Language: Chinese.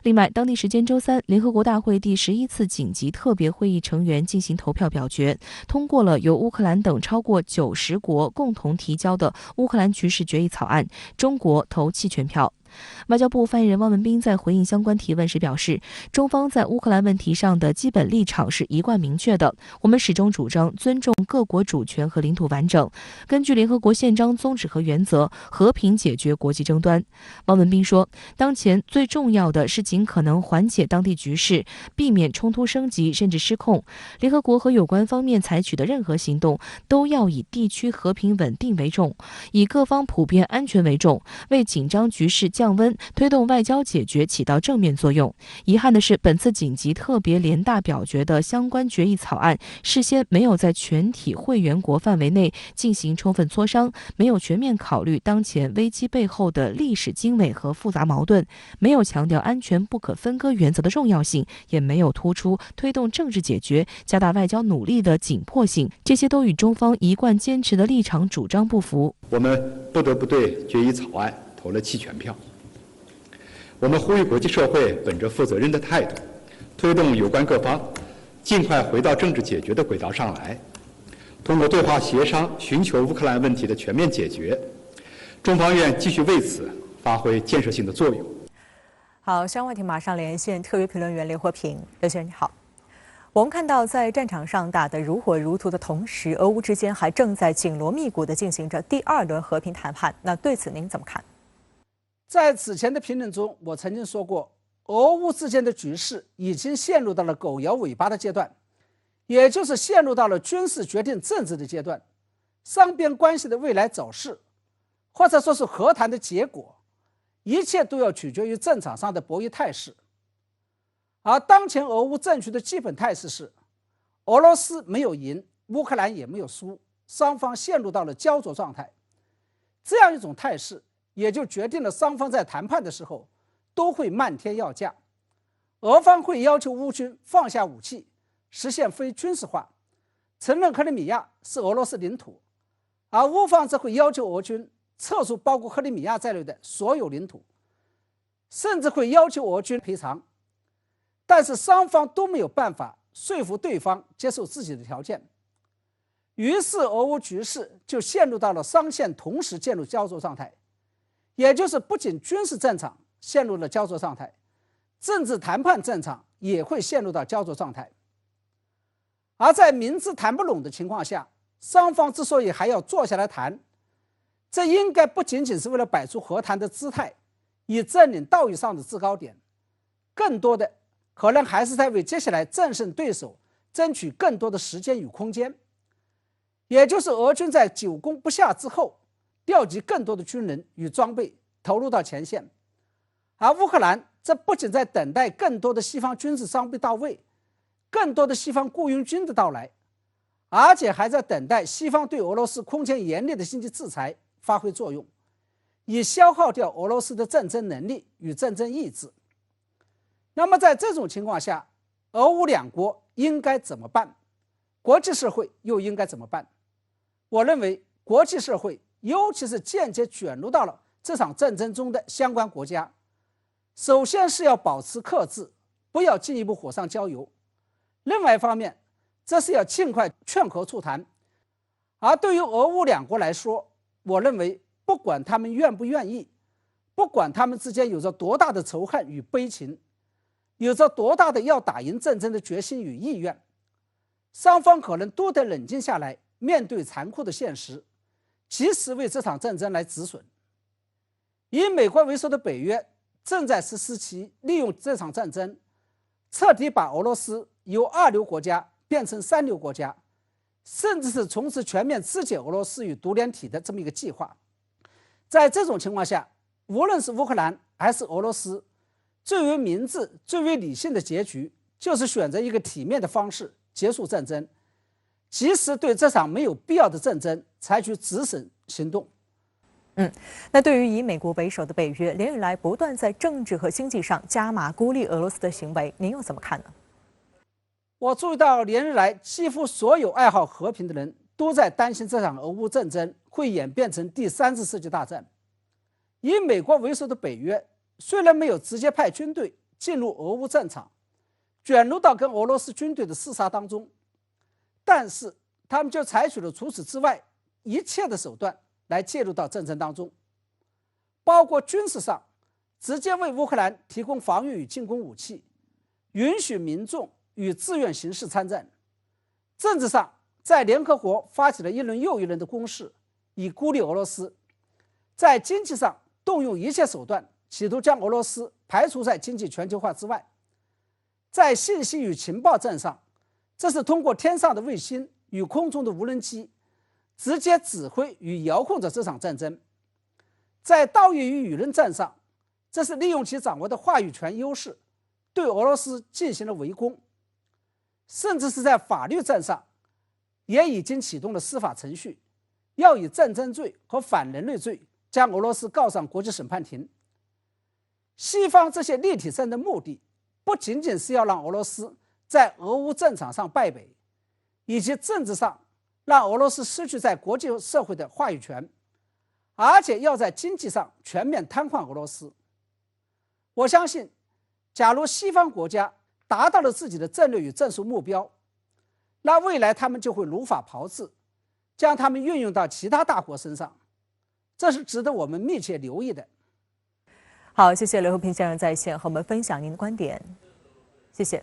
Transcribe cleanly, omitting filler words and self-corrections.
另外，当地时间周三，联合国大会第11次紧急特别会议成员进行投票表决，通过了由乌克兰等超过90国共同提交的乌克兰局势决议草案，中国投弃权票。外交部发言人汪文斌在回应相关提问时表示，中方在乌克兰问题上的基本立场是一贯明确的，我们始终主张尊重各国主权和领土完整，根据联合国宪章宗旨和原则，和平解决国际争端。汪文斌说，当前最重要的是尽可能缓解当地局势，避免冲突升级甚至失控。联合国和有关方面采取的任何行动，都要以地区和平稳定为重，以各方普遍安全为重，为紧张局势降温、推动外交解决起到正面作用。遗憾的是，本次紧急特别联大表决的相关决议草案，事先没有在全体会员国范围内进行充分磋商，没有全面考虑当前危机背后的历史经纬和复杂矛盾，没有强调安全不可分割原则的重要性，也没有突出推动政治解决、加大外交努力的紧迫性，这些都与中方一贯坚持的立场主张不符。我们不得不对决议草案投了弃权票。我们呼吁国际社会本着负责任的态度，推动有关各方尽快回到政治解决的轨道上来，通过对话协商寻求乌克兰问题的全面解决。中方愿继续为此发挥建设性的作用。好，相关话题马上连线特约评论员刘和平。刘先生你好。我们看到，在战场上打得如火如荼的同时，俄乌之间还正在紧锣密鼓地进行着第2轮和平谈判。那对此您怎么看？在此前的评论中，我曾经说过，俄乌之间的局势已经陷入到了狗摇尾巴的阶段，也就是陷入到了军事决定政治的阶段。双边关系的未来走势，或者说是和谈的结果，一切都要取决于战场上的博弈态势。而当前俄乌政局的基本态势是，俄罗斯没有赢，乌克兰也没有输，双方陷入到了焦灼状态。这样一种态势，也就决定了双方在谈判的时候都会漫天要价。俄方会要求乌军放下武器，实现非军事化，承认克里米亚是俄罗斯领土，而乌方则会要求俄军撤出包括克里米亚在内的所有领土，甚至会要求俄军赔偿。但是双方都没有办法说服对方接受自己的条件，于是俄乌局势就陷入到了双线同时进入焦灼状态，也就是不仅军事战场陷入了焦灼状态，政治谈判战场也会陷入到焦灼状态。而在明知谈不拢的情况下，双方之所以还要坐下来谈，这应该不仅仅是为了摆出和谈的姿态，以占领道义上的制高点，更多的可能还是在为接下来战胜对手争取更多的时间与空间，也就是俄军在久攻不下之后，调集更多的军人与装备投入到前线，而乌克兰则不仅在等待更多的西方军事装备到位，更多的西方雇佣军的到来，而且还在等待西方对俄罗斯空前严厉的经济制裁发挥作用，以消耗掉俄罗斯的战争能力与战争意志。那么在这种情况下，俄乌两国应该怎么办？国际社会又应该怎么办？我认为国际社会，尤其是间接卷入到了这场战争中的相关国家，首先是要保持克制，不要进一步火上浇油。另外一方面，这是要尽快劝和促谈。而对于俄乌两国来说，我认为不管他们愿不愿意，不管他们之间有着多大的仇恨与悲情，有着多大的要打赢战争的决心与意愿，双方可能都得冷静下来，面对残酷的现实，及时为这场战争来止损。以美国为首的北约正在实施其利用这场战争，彻底把俄罗斯由2流国家变成3流国家，甚至是从此全面肢解俄罗斯与独联体的这么一个计划。在这种情况下，无论是乌克兰还是俄罗斯，最为明智、最为理性的结局，就是选择一个体面的方式结束战争，及时对这场没有必要的战争采取止损行动。那对于以美国为首的北约连日来不断在政治和经济上加码孤立俄罗斯的行为，您又怎么看呢？我注意到连日来几乎所有爱好和平的人都在担心这场俄乌战争会演变成第3次世界大战。以美国为首的北约虽然没有直接派军队进入俄乌战场，卷入到跟俄罗斯军队的厮杀当中，但是他们就采取了除此之外一切的手段来介入到战争当中，包括军事上直接为乌克兰提供防御与进攻武器，允许民众与自愿形式参战；政治上在联合国发起了一轮又一轮的攻势，以孤立俄罗斯；在经济上动用一切手段，企图将俄罗斯排除在经济全球化之外；在信息与情报战上，这是通过天上的卫星与空中的无人机直接指挥与遥控着这场战争；在道义与舆论战上，这是利用其掌握的话语权优势，对俄罗斯进行了围攻；甚至是在法律战上，也已经启动了司法程序，要以战争罪和反人类罪将俄罗斯告上国际审判庭。西方这些立体战的目的，不仅仅是要让俄罗斯在俄乌战场上败北，以及政治上让俄罗斯失去在国际社会的话语权，而且要在经济上全面瘫痪俄罗斯。我相信，假如西方国家达到了自己的战略与战术目标，那未来他们就会如法炮制，将他们运用到其他大国身上，这是值得我们密切留意的。好，谢谢刘和平先生在线和我们分享您的观点，谢谢。